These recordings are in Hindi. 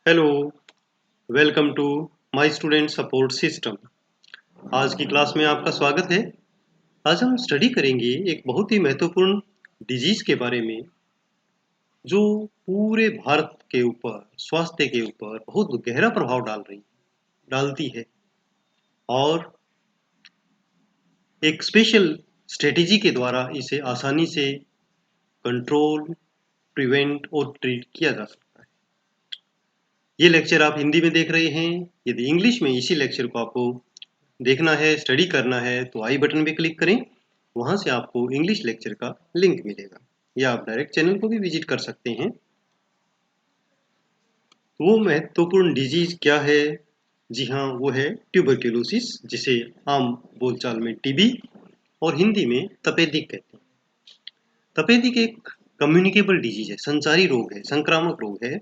Hello, welcome to my student support system. आज की क्लास में आपका स्वागत है। आज हम स्टडी करेंगे एक बहुत ही महत्वपूर्ण डिजीज के बारे में जो पूरे भारत के ऊपर स्वास्थ्य के ऊपर बहुत गहरा प्रभाव डालती है और एक स्पेशल स्ट्रेटेजी के द्वारा इसे आसानी से कंट्रोल, प्रिवेंट और ट्रीट किया जा सकता है। ये लेक्चर आप हिंदी में देख रहे हैं। यदि इंग्लिश में इसी लेक्चर को आपको देखना है, स्टडी करना है तो आई बटन पे क्लिक करें। वहां से आपको इंग्लिश लेक्चर का लिंक मिलेगा या आप डायरेक्ट चैनल को भी विजिट कर सकते हैं। वो महत्वपूर्ण डिजीज क्या है? जी हाँ, वो है ट्यूबरक्यूलोसिस, जिसे आम बोलचाल में टीबी और हिंदी में तपेदिक कहते हैं। तपेदिक एक कम्युनिकेबल डिजीज है, संचारी रोग है, संक्रामक रोग है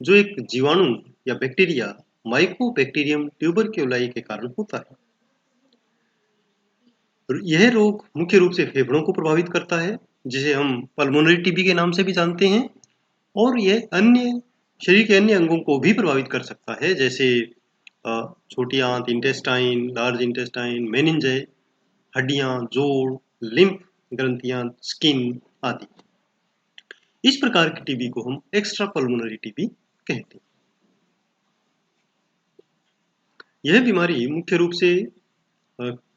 जो एक जीवाणु या बैक्टीरिया माइकोबैक्टीरियम ट्यूबरक्यूलाई के कारण होता है। यह रोग मुख्य रूप से फेफड़ों को प्रभावित करता है, जिसे हम पल्मोनरी टीबी के नाम से भी जानते हैं, और यह अन्य शरीर के अन्य अंगों को भी प्रभावित कर सकता है, जैसे छोटी आंत, इंटेस्टाइन, लार्ज इंटेस्टाइन, मेनिंजाe, हड्डियां, जोड़, लिम्फ ग्रंथियां, स्किन आदि। इस प्रकार की टीबी को हम एक्स्ट्रा पल्मोनरी टीबी कहते हैं। यह बीमारी मुख्य रूप से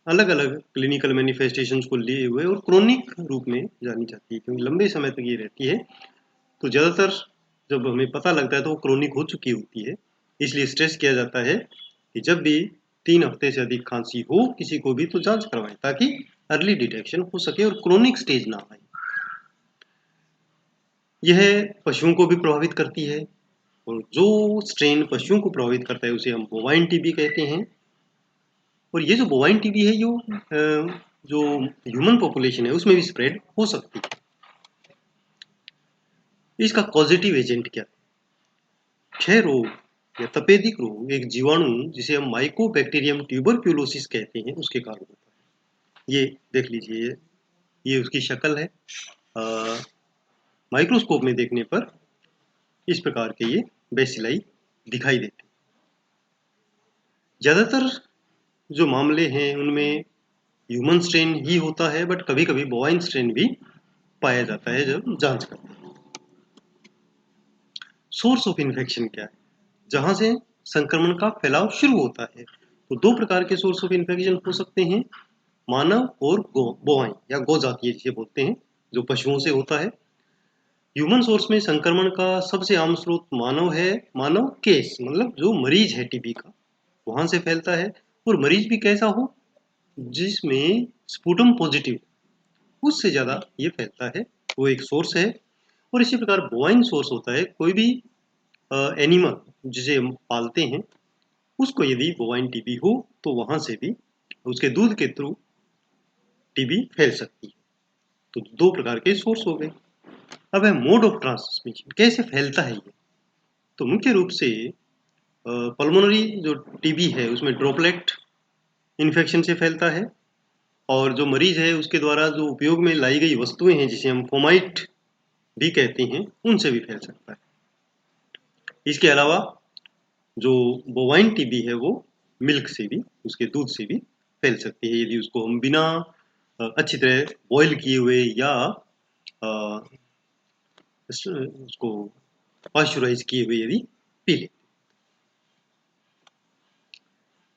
अलग अलग क्लिनिकल मैनिफेस्टेशंस को लिए हुए और क्रोनिक रूप में जानी जाती है, क्योंकि लंबे समय तक ये रहती है। तो ज़्यादातर जब हमें पता लगता है तो वो क्रोनिक हो चुकी होती है। इसलिए स्ट्रेस किया जाता है कि जब भी 3 हफ्ते से अधिक खांसी हो किसी को भी तो जांच करवाएं, ताकि अर्ली डिटेक्शन हो सके और क्रोनिक स्टेज ना आए। यह पशुओं को भी प्रभावित करती है, और जो स्ट्रेन पशुओं को प्रभावित करता है उसे हम बोवाइन टीबी कहते हैं। और ये जो बोवाइन टीबी है जो ह्यूमन पॉपुलेशन है उसमें भी स्प्रेड हो सकती है। इसका कॉजेटिव एजेंट क्या है? क्षय रोग या तपेदिक रोग एक जीवाणु जिसे हम माइकोबैक्टीरियम ट्यूबरक्यूलोसिस कहते हैं उसके कारण होता है। ये देख लीजिए, ये उसकी शक्ल है। माइक्रोस्कोप में देखने पर इस प्रकार के ये बेसिलाई दिखाई देते हैं। ज़्यादातर जो मामले हैं उनमें ह्यूमन स्ट्रेन ही होता है, बट कभी कभी बोवाइन स्ट्रेन भी पाया जाता है जब जांच करते हैं। सोर्स ऑफ इन्फेक्शन क्या है? जहां से संक्रमण का फैलाव शुरू होता है। तो 2 प्रकार के सोर्स ऑफ इन्फेक्शन हो सकते हैं, मानव और बोवाइन या गोजातीय जिसे बोलते हैं, जो पशुओं से होता है। ह्यूमन सोर्स में संक्रमण का सबसे आम स्रोत मानव है। मानव केस मतलब जो मरीज है टीबी का, वहां से फैलता है। और मरीज भी कैसा हो, जिसमें स्पुटम पॉजिटिव, उससे ज़्यादा ये फैलता है, वो एक सोर्स है। और इसी प्रकार बोवाइन सोर्स होता है, कोई भी एनिमल जिसे हम पालते हैं उसको यदि बोवाइन टीबी हो तो वहां से भी उसके दूध के थ्रू टीबी फैल सकती है। तो 2 प्रकार के सोर्स हो गए। अब है मोड ऑफ ट्रांसमिशन, कैसे फैलता है ये? तो मुख्य रूप से पल्मोनरी जो टीबी है उसमें ड्रॉपलेट इन्फेक्शन से फैलता है, और जो मरीज है उसके द्वारा जो उपयोग में लाई गई वस्तुएं हैं जिसे हम फोमाइट भी कहते हैं, उनसे भी फैल सकता है। इसके अलावा जो बोवाइन टीबी है वो मिल्क से भी, उसके दूध से भी फैल सकती है, यदि उसको हम बिना अच्छी तरह बॉईल किए हुए या उसको पाश्चराइज किए हुए यदि पी ले।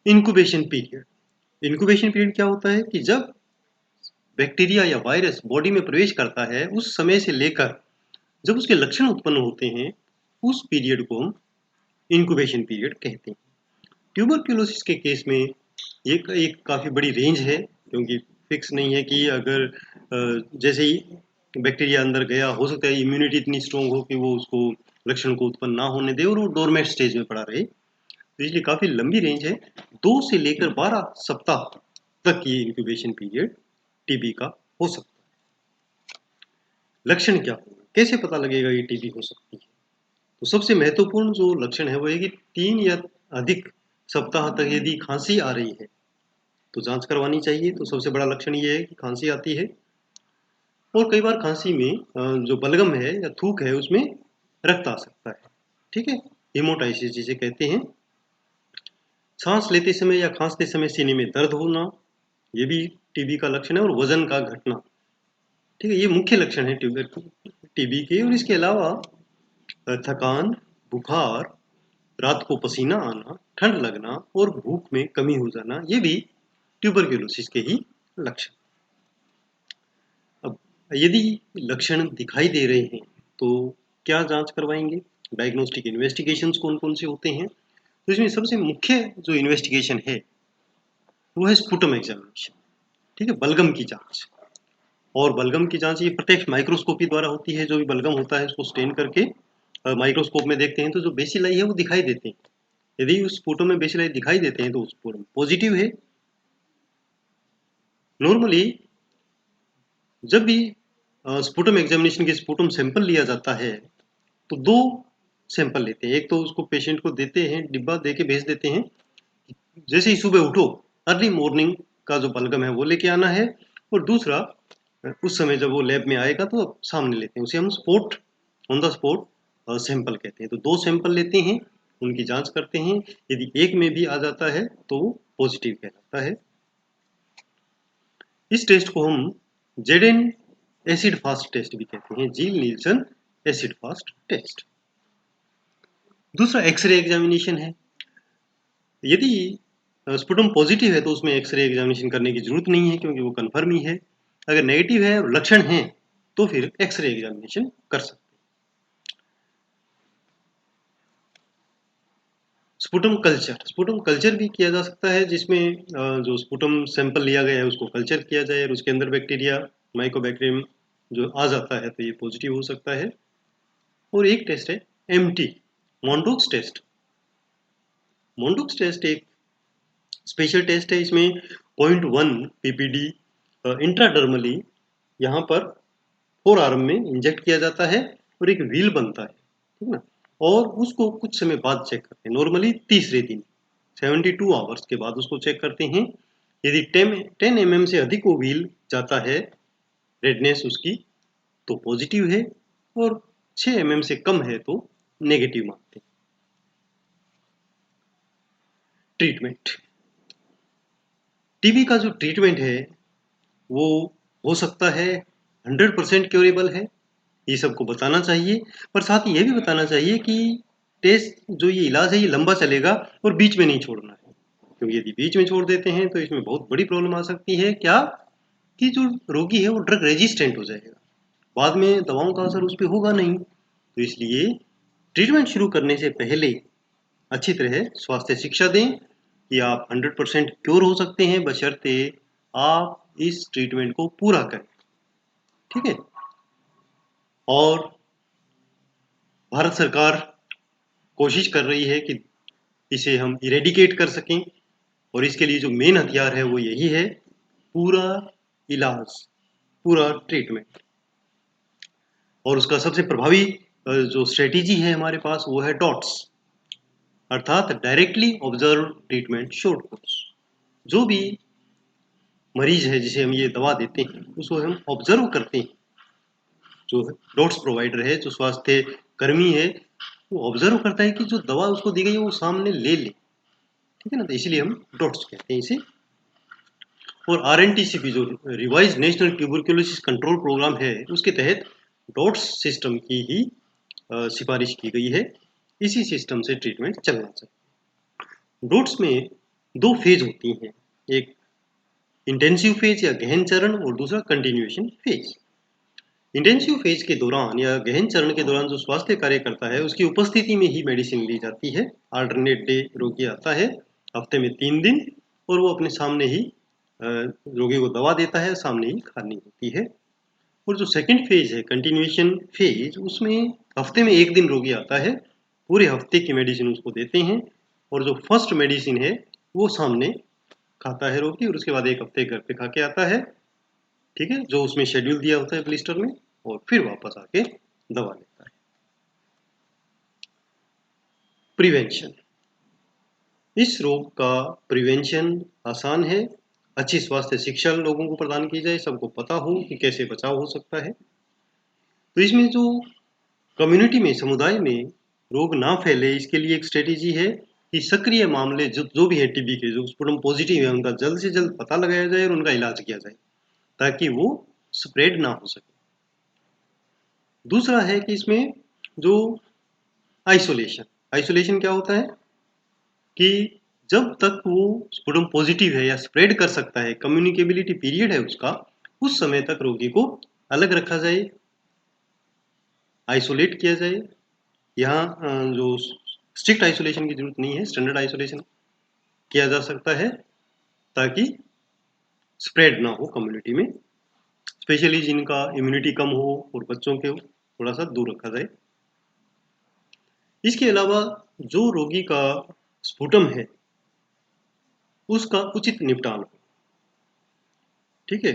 इंक्यूबेशन पीरियड क्या होता है कि जब बैक्टीरिया या वायरस बॉडी में प्रवेश करता है उस समय से लेकर जब उसके लक्षण उत्पन्न होते हैं, उस पीरियड को हम इंक्यूबेशन पीरियड कहते हैं। ट्यूबरक्यूलोसिस के केस में ये एक काफ़ी बड़ी रेंज है, क्योंकि फिक्स नहीं है कि अगर जैसे ही बैक्टीरिया अंदर गया, हो सकता है इम्यूनिटी इतनी स्ट्रॉन्ग हो कि वो उसको लक्षण को उत्पन्न ना होने दे और वो डोरमेट स्टेज में पड़ा रहे। तो इसलिए काफ़ी लंबी रेंज है, 2 से लेकर 12 सप्ताह तक ये इंक्यूबेशन पीरियड टीबी का हो सकता है। लक्षण क्या होंगे, कैसे पता लगेगा ये टीबी हो सकती है? तो सबसे महत्वपूर्ण जो लक्षण है वो है कि 3 या अधिक सप्ताह तक यदि खांसी आ रही है तो जांच करवानी चाहिए। तो सबसे बड़ा लक्षण ये है कि खांसी आती है, और कई बार खांसी में जो बलगम है या थूक है उसमें रक्त आ सकता है। ठीक है, हेमोटाइसिस जिसे कहते हैं, सांस लेते समय या खांसते समय सीने में दर्द होना, ये भी टीबी का लक्षण है, और वजन का घटना। ठीक है, ये मुख्य लक्षण है टीबी के। और इसके अलावा थकान, बुखार, रात को पसीना आना, ठंड लगना और भूख में कमी हो जाना, ये भी ट्यूबरक्यूलोसिस के ही लक्षण। अब यदि लक्षण दिखाई दे रहे हैं तो क्या जांच करवाएंगे? डायग्नोस्टिक इन्वेस्टिगेशंस कौन कौन से होते हैं? तो इसमें सबसे मुख्य जो इन्वेस्टिगेशन है वो है स्पुटम एग्जामिनेशन। ठीक है, बलगम की जांच। और बलगम की जांच ये प्रत्यक्ष माइक्रोस्कोपी द्वारा होती है। जो भी बलगम होता है उसको स्टेन करके माइक्रोस्कोप में देखते हैं तो जो बेसिलाई है वो दिखाई देते हैं। यदि उस स्पुटम में बेसिलाई दिखाई देते हैं तो उस स्पुटम पॉजिटिव है। नॉर्मली जब भी स्पुटम एग्जामिनेशन के स्पुटम सैंपल लिया जाता है तो दो सैंपल लेते हैं। एक तो उसको पेशेंट को देते हैं, डिब्बा दे के भेज देते हैं, जैसे ही सुबह उठो अर्ली मॉर्निंग का जो बलगम है वो लेके आना है। और दूसरा उस समय जब वो लैब में आएगा तो सामने लेते हैं, उसे हम spot on the spot sample कहते हैं। तो दो सैंपल लेते हैं, उनकी जांच करते हैं। यदि एक में भी आ जाता है तो वो पॉजिटिव कहलाता है। इस टेस्ट को हम जेडेन एसिड फास्ट टेस्ट भी कहते हैं, जील नील्सन एसिड फास्ट टेस्ट। दूसरा एक्सरे एग्जामिनेशन है। यदि स्पुटम पॉजिटिव है तो उसमें एक्सरे एग्जामिनेशन करने की जरूरत नहीं है क्योंकि वो कन्फर्म ही है। अगर नेगेटिव है और लक्षण है तो फिर एक्सरे एग्जामिनेशन कर सकते हैं। स्पुटम कल्चर भी किया जा सकता है, जिसमें जो स्पुटम सैंपल लिया गया है उसको कल्चर किया जाए और उसके अंदर बैक्टीरिया माइकोबैक्टीरियम जो आ जाता है तो ये पॉजिटिव हो सकता है। और एक टेस्ट है एमटी, मॉन्डोक्स टेस्ट। मॉन्डोक्स टेस्ट एक स्पेशल टेस्ट है। इसमें 0.1 पीपीडी इंट्राडर्मली यहाँ पर फोर आर्म में इंजेक्ट किया जाता है और एक व्हील बनता है, ठीक ना। और उसको कुछ समय बाद चेक करते हैं, नॉर्मली तीसरे दिन 72 आवर्स के बाद उसको चेक करते हैं। यदि 10 mm से अधिक वो व्हील जाता है, रेडनेस उसकी, तो पॉजिटिव है, और 6 mm से कम है तो नेगेटिव मानते हैं। ट्रीटमेंट, टीबी का जो ट्रीटमेंट है वो हो सकता है 100% क्योरेबल है, ये सबको बताना चाहिए। पर साथ ही ये भी बताना चाहिए कि टेस्ट जो ये इलाज है ये लंबा चलेगा और बीच में नहीं छोड़ना है, क्योंकि यदि बीच में छोड़ देते हैं तो इसमें बहुत बड़ी प्रॉब्लम आ सकती है। क्या कि जो रोगी है वो ड्रग रेजिस्टेंट हो जाएगा, बाद में दवाओं का असर उस पर होगा नहीं। तो इसलिए ट्रीटमेंट शुरू करने से पहले अच्छी तरह स्वास्थ्य शिक्षा दें कि आप 100% क्योर हो सकते हैं, बशर्ते आप इस ट्रीटमेंट को पूरा करें। ठीक है, और भारत सरकार कोशिश कर रही है कि इसे हम इरेडिकेट कर सकें, और इसके लिए जो मेन हथियार है वो यही है, पूरा इलाज, पूरा ट्रीटमेंट। और उसका सबसे प्रभावी जो स्ट्रेटेजी है हमारे पास वो है डॉट्स, अर्थात directly observe treatment short course. जो भी मरीज है जिसे हम ये दवा देते हैं उसको हम ऑब्जर्व करते हैं। जो डॉट्स प्रोवाइडर है, जो स्वास्थ्य कर्मी है, वो ऑब्जर्व करता है कि जो दवा उसको दी गई है वो सामने ले ले। ठीक है ना, तो इसीलिए हम डॉट्स कहते हैं इसे। और आरएनटीसीपी जो revised national tuberculosis control programme है उसके तहत डॉट्स सिस्टम की ही सिफारिश की गई है। इसी सिस्टम से ट्रीटमेंट चलना चाहिए। डॉट्स में दो फेज होती हैं, एक इंटेंसिव फेज या गहन चरण और दूसरा कंटिन्यूएशन फेज। इंटेंसिव फेज के दौरान या गहन चरण के दौरान जो स्वास्थ्य कार्य करता है उसकी उपस्थिति में ही मेडिसिन ली जाती है। अल्टरनेट डे रोगी आता है हफ्ते में 3 दिन, और वो अपने सामने ही रोगी को दवा देता है, सामने ही खानी होती है। और जो सेकंड फेज है कंटिन्यूएशन फेज, उसमें हफ्ते में 1 दिन रोगी आता है, पूरे हफ्ते की मेडिसिन उसको देते हैं, और जो फर्स्ट मेडिसिन है वो सामने खाता है रोगी, और उसके बाद 1 हफ्ते घर पे खा के आता है, ठीक है, जो उसमें शेड्यूल दिया होता है ब्लिस्टर में, और फिर वापस आके दवा लेता है। प्रिवेंशन, इस रोग का प्रिवेंशन आसान है। अच्छी स्वास्थ्य शिक्षा लोगों को प्रदान की जाए, सबको पता हो कि कैसे बचाव हो सकता है। तो इसमें जो कम्युनिटी में, समुदाय में रोग ना फैले इसके लिए एक स्ट्रेटेजी है कि सक्रिय मामले जो भी है टीबी के, जो स्पुटम पॉजिटिव है, उनका जल्द से जल्द पता लगाया जाए और उनका इलाज किया जाए ताकि वो स्प्रेड ना हो सके। दूसरा है कि इसमें जो आइसोलेशन क्या होता है कि जब तक वो स्पुटम पॉजिटिव है या स्प्रेड कर सकता है, कम्युनिकेबिलिटी पीरियड है उसका, उस समय तक रोगी को अलग रखा जाए, आइसोलेट किया जाए। यहाँ जो स्ट्रिक्ट आइसोलेशन की जरूरत नहीं है, स्टैंडर्ड आइसोलेशन किया जा सकता है ताकि स्प्रेड ना हो कम्युनिटी में, स्पेशली जिनका इम्यूनिटी कम हो और बच्चों के थोड़ा सा दूर रखा जाए। इसके अलावा जो रोगी का स्पुटम है उसका उचित निपटान हो। ठीक है,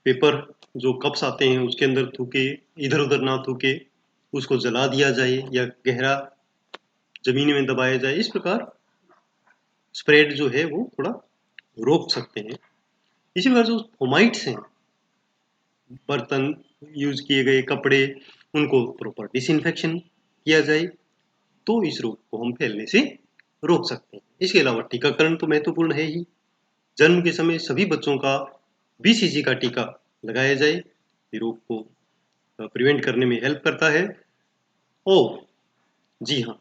पेपर जो कप्स आते हैं उसके अंदर थूके, इधर उधर ना थूके, उसको जला दिया जाए या गहरा जमीन में दबाया जाए। इस प्रकार स्प्रेड जो है वो थोड़ा रोक सकते हैं। इसी प्रकार जो फोमाइट्स हैं, बर्तन यूज किए गए, कपड़े, उनको प्रॉपर डिसइंफेक्शन किया जाए तो इस रोग को हम फैलने से रोक सकते हैं। इसके अलावा टीकाकरण तो महत्वपूर्ण है ही। जन्म के समय सभी बच्चों का बीसीजी का टीका लगाया जाए, ये रोग को प्रिवेंट करने में हेल्प करता है। और जी हाँ,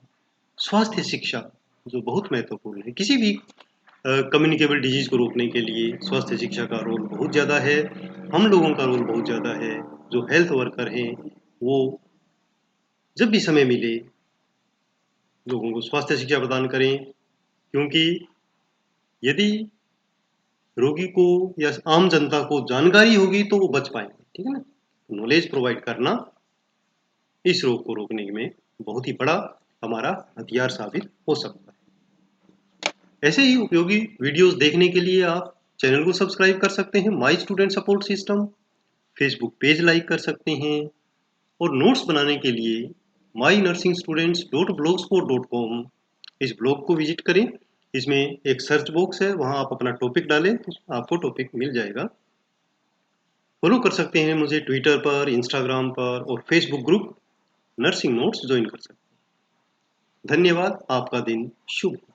स्वास्थ्य शिक्षा जो बहुत महत्वपूर्ण है, किसी भी कम्युनिकेबल डिजीज को रोकने के लिए स्वास्थ्य शिक्षा का रोल बहुत ज़्यादा है। हम लोगों का रोल बहुत ज़्यादा है। जो हेल्थ वर्कर हैं वो जब भी समय मिले लोगों को स्वास्थ्य शिक्षा प्रदान करें, क्योंकि यदि रोगी को या आम जनता को जानकारी होगी तो वो बच पाएंगे। ठीक है ना, नॉलेज प्रोवाइड करना इस रोग को रोकने में बहुत ही बड़ा हमारा हथियार साबित हो सकता है। ऐसे ही उपयोगी वीडियोस देखने के लिए आप चैनल को सब्सक्राइब कर सकते हैं, my student support system, Facebook page like कर सकते हैं और नोट्स बनाने के लिए mynursingstudents.blogspot.com इस ब्लॉग को विजिट करें। इसमें एक सर्च बॉक्स है, वहां आप अपना टॉपिक डालें तो आपको टॉपिक मिल जाएगा। फॉलो कर सकते हैं मुझे ट्विटर पर, इंस्टाग्राम पर और Facebook group nursing notes join कर सकते हैं। धन्यवाद, आपका दिन शुभ हो।